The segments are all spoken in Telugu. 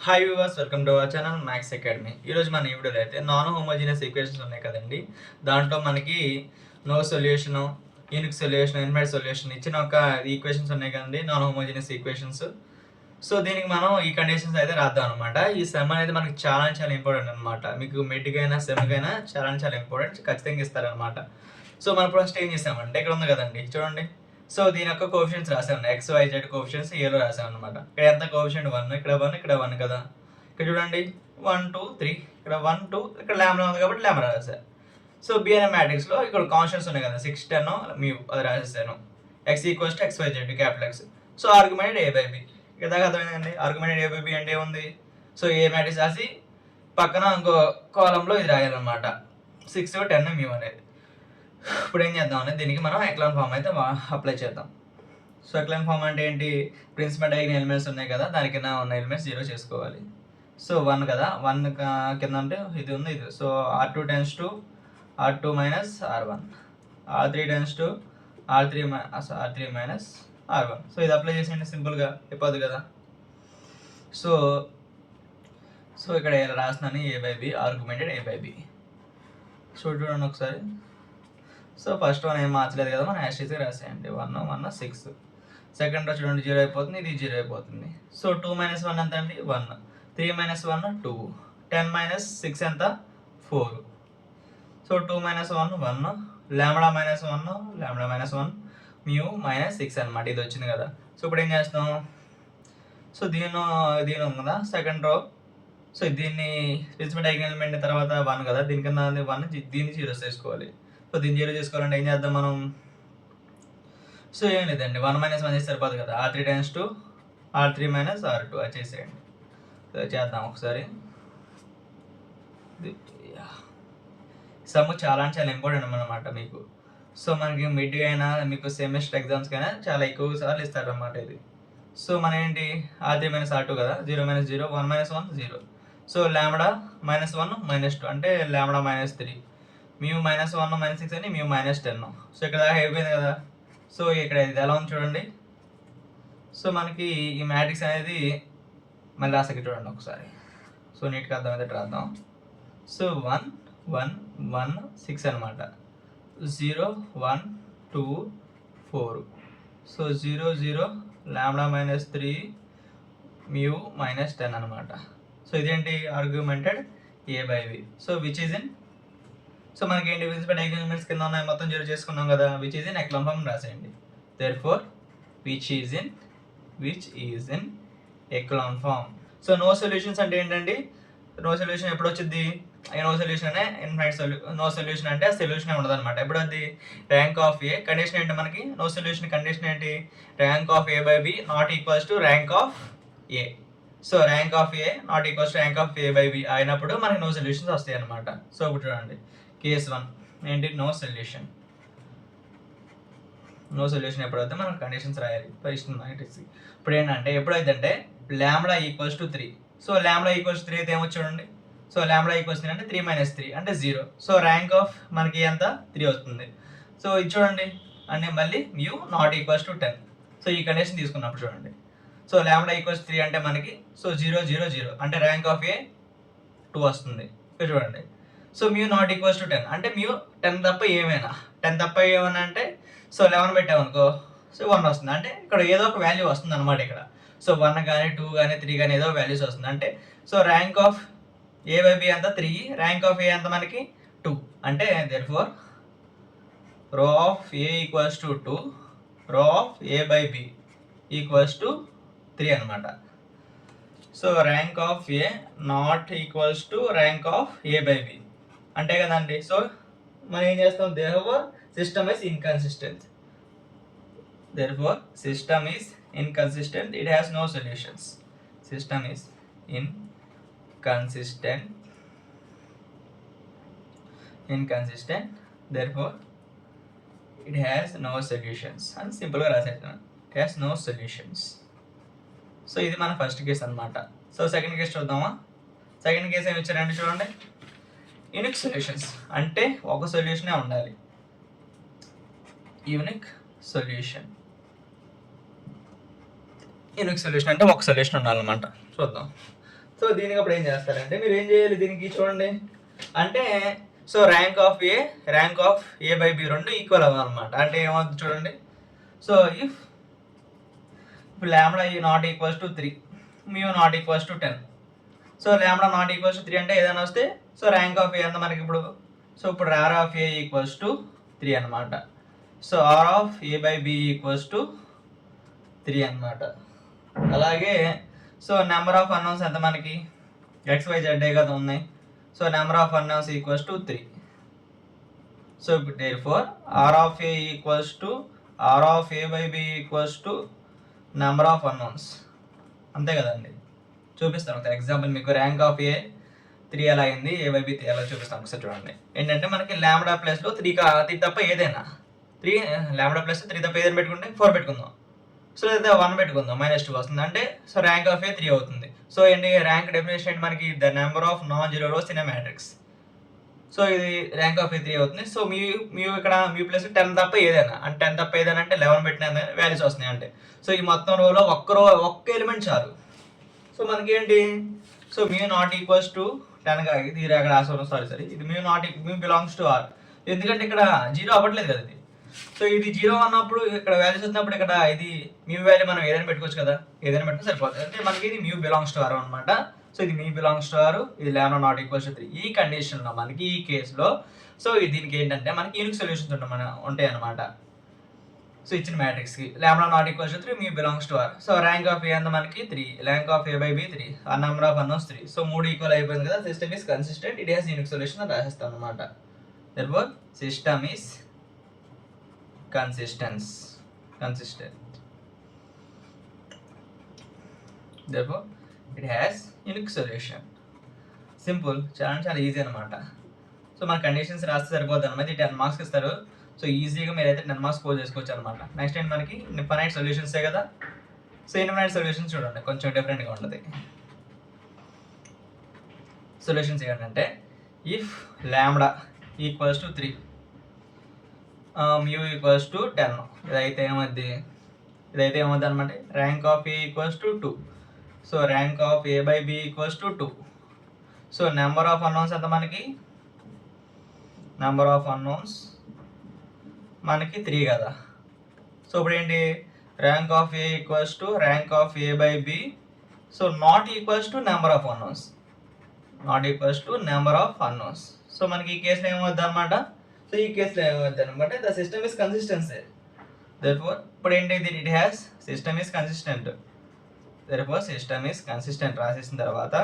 Hi viewers, welcome to our channel maths academy. ఈరోజు మన ఈ వీడియోలో అయితే నాన్ హోమోజీనియస్ ఈక్వేషన్స్ ఉన్నాయి కదండి. దాంట్లో మనకి no solution, unique solution, infinite solution ఇచ్చిన ఒక ఈక్వేషన్స్ ఉన్నాయి కదండి, నాన్ హోమోజీనియస్ ఈక్వేషన్స్. సో దీనికి మనం ఈ కండిషన్స్ అయితే రాద్దాం అనమాట. ఈ సెమ్ అనేది మనకి చాలా చాలా ఇంపార్టెంట్ అనమాట. మీకు మిడ్కైనా సెమ్కైనా చాలా ఇంపార్టెంట్, ఖచ్చితంగా ఇస్తారనమాట. సో మనం ఫస్ట్ ఏం చేసామంటే ఇక్కడ ఉంది కదండి, చూడండి. సో దీని యొక్క కోఎఫిషియెంట్స్ రాసాను, XYZ కోఎఫిషియెంట్స్ ఏలో రాసాను అనమాట. ఇక్కడ ఎంత కోఎఫిషియెంట్ 1, ఇక్కడ 1, ఇక్కడ 1 కదా. ఇక్కడ చూడండి 1 2 3, ఇక్కడ 1 2, ఇక్కడ లాంబ్డా ఉంది కాబట్టి లాంబ్డా రాశాను. సో బి అనే మ్యాట్రిక్స్లో ఇక్కడ కాన్స్టెంట్స్ ఉన్నాయి కదా, 6 10 మ్యూ అది రాసేసాను. X equals to XYZ capital X. So argument A/B. ఇక్కడ దాకా అర్థమైందండి. ఆర్గ్యుమెంట్ A/B అంటే ఏముంది, సో ఏ మ్యాట్రిక్స్ రాసి పక్కన ఇంకో కాలంలో ఇది రాయాలన్నమాట, 6 10 మ్యూ అనేది. ఇప్పుడు ఏం చేద్దాం అనేది దీనికి మనం ఎక్లాన్ ఫామ్ అయితే అప్లై చేద్దాం. సో ఎక్లాన్ ఫామ్ అంటే ఏంటి, ప్రిన్సిపల్ డయాగ్నల్ ఎలిమెంట్స్ ఉన్నాయి కదా, దాని కింద ఉన్న ఎలిమెంట్స్ 0 చేసుకోవాలి. సో 1 కదా, 1 కింద అంటే ఇది ఉంది ఇది. So R2 tends to R2 minus R1, R3 tends to R3 minus R1. So ఇది అప్లై చేసేయండి, సింపుల్గా అయిపోద్ది కదా. సో ఇక్కడ ఇలా రాసినాను A/B, ఆర్గ్యుమెంటెడ్ A/B. సో చూడండి ఒకసారి. సో ఫస్ట్ వన్ ఏం మార్చలేదు కదా, మనం యాస్టీస్గా రాసేయండి. 1 1 6. సెకండ్ రో చూడండి 0 అయిపోతుంది, ఇది 0 అయిపోతుంది. సో 2 - 1 ఎంత అండి, 1. 3 - 1 2. 10 - 6 ఎంత, 4. సో 2 - 1 1, లాంబ్డా -1 మ్యూ -6 అనమాట. ఇది వచ్చింది కదా. సో ఇప్పుడు ఏం చేస్తాం, సో దీని ఉంది కదా సెకండ్ రో. సో దీన్ని ప్రిన్సిపల్ డయాగ్నల్ ఎలిమెంట్ తర్వాత 1 కదా, దీనికన్నా 1, దీన్ని 0 చేసుకోవాలి. సో దీన్ని 0 చేసుకోవాలంటే ఏం చేద్దాం మనం, సో ఏం లేదండి, 1 - 1 చేస్తే సరిపోదు కదా. R3 tends to R3 minus R2 అది చేసేయండి. చేద్దాం ఒకసారి. సమ్ చాలా ఇంపార్టెంట్ అనమాట మీకు. సో మనకి మిడ్ అయినా మీకు సెమిస్టర్ ఎగ్జామ్స్కైనా చాలా ఎక్కువ సార్లు ఇస్తారన్నమాట ఇది. సో మన ఏంటి, R3 మైనస్ R2 కదా, 0 - 0, 1 - 1 0. సో లాంబ్డా -1 -2 అంటే లాంబ్డా -3, మ్యూ -1 -6 అని మ్యూ -10. సో ఇక్కడ దాకా అయిపోయింది కదా. సో ఇక్కడ ఇది ఎలా ఉంది చూడండి. సో మనకి ఈ మ్యాట్రిక్స్ అనేది మళ్ళీ రాసకి చూడండి ఒకసారి. సో నీట్గా అర్థమైతే రాద్దాం. సో 1 1 1 6 అనమాట. 0 1 2 4. సో 0 0, లాంబ్డా -3 మ్యూ -10 అనమాట. సో ఇదేంటి, argumented A/B. So which is in, so మనకి ఏంటి ప్రిన్సిపల్ డయాగ్నల్ ఎలిమెంట్స్ కింద ఉన్నాయి మొత్తం 0 చేసుకున్నాం కదా, which is in echelon form రాసేయండి. Therefore which is in echelon form. So no solutions అంటే ఏంటండి, నో సొల్యూషన్ ఎప్పుడు వచ్చింది, నో సొల్యూషన్ అనే ఇన్ఫైనైట్ నో సొల్యూషన్ అంటే సొల్యూషన్ ఉండదు అనమాట. ఎప్పుడు అది, ర్యాంక్ ఆఫ్ ఏ. కండిషన్ ఏంటి మనకి, నో సొల్యూషన్ కండిషన్ ఏంటి, rank of A/B not equals to rank of A. So rank of A not equals to rank of A/B అయినప్పుడు మనకి నో సొల్యూషన్స్ వస్తాయి అనమాట. సో ఇప్పుడు చూడండి కేస్ 1 ఏంటి, నో సొల్యూషన్ ఎప్పుడైతే మనం కండిషన్స్ రాయాలి ఫస్ట్ మ్యాట్రిక్స్. ఇప్పుడు ఏంటంటే ఎప్పుడైతే అంటే lambda equals to 3. So lambda equals 3 అయితే ఏమొచ్చు చూడండి. సో లాంబ్డా ఈక్వల్స్ 3 అంటే 3 - 3 అంటే 0. సో ర్యాంక్ ఆఫ్ మనకి ఎంత 3 వస్తుంది. సో ఇది చూడండి అంటే మళ్ళీ mu not equals to 10. So ఈ కండిషన్ తీసుకున్నప్పుడు చూడండి. సో లాంబ్డా ఈక్వల్స్ 3 అంటే మనకి, సో 0 0 0 అంటే ర్యాంక్ ఆఫ్ ఏ 2 వస్తుంది. ఇక్కడ చూడండి. So mu not equals to 10 అంటే మ్యూ 10 తప్ప ఏమైనా అంటే, సో 11 పెట్టామనుకో, సో 1 వస్తుంది. అంటే ఇక్కడ ఏదో ఒక వాల్యూ వస్తుంది అనమాట ఇక్కడ. సో 1 కానీ 2 కానీ 3 కానీ ఏదో వాల్యూస్ వస్తుంది అంటే. సో ర్యాంక్ ఆఫ్ A/B అంతా 3, ర్యాంక్ ఆఫ్ ఏ అంత మనకి 2 అంటే దేర్ఫోర్ రో ఆఫ్ A ఈక్వల్స్ టు 2, రో ఆఫ్ A/B ఈక్వల్స్ టు 3 అనమాట. So rank of A not equals to rank of A/B అంటే కదండి. సో మనం ఏం చేస్తాం, therefore system is inconsistent. It has no solutions. System is inconsistent. Therefore it has no solutions. అని సింపుల్గా రాసేస్తాను, it has no solutions. So ఇది మన ఫస్ట్ కేసు అనమాట. సో సెకండ్ కేసు చూద్దామా. సెకండ్ కేసు ఏమి ఇచ్చారండి చూడండి, యూనిక్ సొల్యూషన్స్ అంటే ఒక సొల్యూషనే ఉండాలి. యూనిక్ సొల్యూషన్ అంటే ఒక సొల్యూషన్ ఉండాలన్నమాట. చూద్దాం. సో దీనికి అప్పుడు ఏం చేస్తారంటే మీరు ఏం చేయాలి దీనికి చూడండి అంటే so rank of A by B రెండు ఈక్వల్ అవ్వాలన్నమాట. అంటే ఏమవుతుంది చూడండి. So if lambda not equals to 3 mu not equals to 10. So lambda not equals to 3 అంటే ఏదైనా వస్తే సో ర్యాంక్ ఆఫ్ ఏ అంత మనకి ఇప్పుడు సో ఇప్పుడు R of A equals to 3 అనమాట. So R of A by B equals to 3 అనమాట. అలాగే సో నెంబర్ ఆఫ్ అన్నౌన్స్ ఎంత మనకి XYZ కదా ఉన్నాయి. So number of unknowns equals to 3. So ఇప్పుడు therefore R of A equals to R of A by B equals to number of unknowns అంతే కదండి. చూపిస్తాను ఒక ఎగ్జాంపుల్ మీకు. ర్యాంక్ ఆఫ్ ఏ 3 ఎలా అయింది, ఏ బై బి ఎలా చూపిస్తాను ఒకసారి చూడండి. ఏంటంటే మనకి లాంబ్డా ప్లస్లో 3 తప్ప ఏదైనా 3 లాంబ్డా ప్లస్ 3 తప్ప ఏదైనా పెట్టుకుంటే 4 పెట్టుకుందాం. సో లేదా 1 పెట్టుకుందాం, -2 వస్తుంది అంటే సో ర్యాంక్ ఆఫ్ ఏ 3 అవుతుంది. సో ఏంటి ర్యాంక్ డెఫినేషన్ ఏంటి మనకి the number of non zero rows in a matrix. So ఇది ర్యాంక్ ఆఫ్ ఏ 3 అవుతుంది. సో మీ ఇక్కడ మీ ప్లస్ 10 తప్ప ఏదైనా అంటే 10 తప్ప ఏదైనా అంటే 11 పెట్టిన వాల్యూస్ వస్తున్నాయి అంటే. సో ఈ మొత్తం రోలో ఒక్క ఎలిమెంట్ చాలు. సో మనకి ఏంటి so mu not equals to 10గా ఇది అక్కడ రాసుకోవడం సారీ ఇది మ్యూ బిలాంగ్స్ టు ఆర్. ఎందుకంటే ఇక్కడ 0 అవ్వట్లేదు కదా ఇది. సో ఇది 0 అన్నప్పుడు ఇక్కడ వాల్యూస్ వచ్చినప్పుడు ఇక్కడ ఇది మ్యూ వాల్యూ మనం ఏదైనా పెట్టుకోవచ్చు కదా, ఏదైనా పెట్టుకుంటే సరిపోతుంది. అంటే మనకి ఇది మ్యూ బిలాంగ్స్ టు ఆర్ అనమాట. సో ఇది మ్యూ బిలాంగ్స్ టు ఆర్, ఇది లాంబ్డా నాట్ ఈక్వల్స్ టు 3. ఈ కండిషన్లో మనకి ఈ కేసులో సో దీనికి ఏంటంటే మనకి యూనిక్ సొల్యూషన్స్ ఉంటాయి అనమాట. సో ఇచ్చిన మ్యాట్రిక్స్కి lambda not equals to 3 mu belongs to R. So rank of A అంత మనకి 3, rank of A by B 3, ఆ number of unknowns 3. So 3 equal అయిపోయింది కదా. System is consistent, it has unique solution అని రాసేస్తాం అనమాట. therefore సిస్టమ్ ఈస్ consistent, therefore it has unique solution. Simple, చాలా ఈజీ అనమాట. సో మన కండిషన్స్ రాస్తే సరిపోతుంది అనమాట. 10 మార్క్స్ ఇస్తారు. సో ఈజీగా మీరైతే 10 మార్క్స్ స్కోర్ చేసుకోవచ్చు అనమాట. నెక్స్ట్ ఏంటి మనకి ఇన్ఫైనైట్ సొల్యూషన్సే కదా. సో ఇన్ఫైనైట్ సొల్యూషన్స్ చూడండి కొంచెం డిఫరెంట్గా ఉంటుంది. సొల్యూషన్స్ ఏంటంటే if lambda equals to 3 mu equals to 10, ఇదైతే ఏమవుద్ది అనమాట rank of A equals to 2. So rank of A by B equals to 2. So number of unknowns ఎంత మనకి నెంబర్ ఆఫ్ అన్నౌన్స్ మనకి 3 కదా. సో ఇప్పుడు ఏంటి rank of A equals to rank of A by B. So not equals to number of unknowns, so మనకి ఈ కేసులో ఏమవుద్ది అనమాట. సో ఈ కేసులో ఏమవుద్ది అనమాట the system is consistency. therefore ఇప్పుడు ఏంటి it has system is consistent. therefore system is consistent రాసేసిన తర్వాత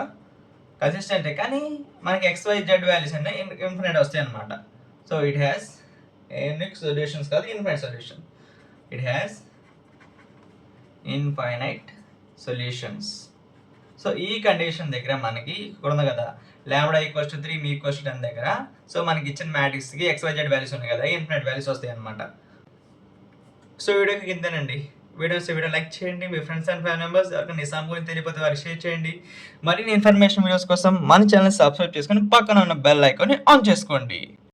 కన్సిస్టెంటే కానీ మనకి XYZ వాల్యూస్ అంటే ఇన్ఫినైట్ వస్తాయి అనమాట. So it has unique solutions కాదు infinite solution. It has infinite solutions. So ఈ కండిషన్ దగ్గర మనకి ఇక్కడ ఉంది కదా lambda equals to 3 mu equals to 10 దగ్గర సో మనకి ఇచ్చిన మ్యాట్రిక్స్కి XYZ వాల్యూస్ ఉన్నాయి కదా ఇన్ఫినైట్ వాల్యూస్ వస్తాయి అనమాట. సో వీడియోకి కిందనండి వీడియో లైక్ చేయండి. మీ ఫ్రెండ్స్ అండ్ ఫ్యామిలీ మెంబర్స్ ఎవరికి నిజాం గురించి తెలియకపోతే వారికి షేర్ చేయండి. మరిన్ని ఇన్ఫర్మేషన్ వీడియోస్ కోసం మన ఛానల్ సబ్స్క్రైబ్ చేసుకొని పక్కన ఉన్న బెల్ ఐకాన్ని ఆన్ చేసుకోండి.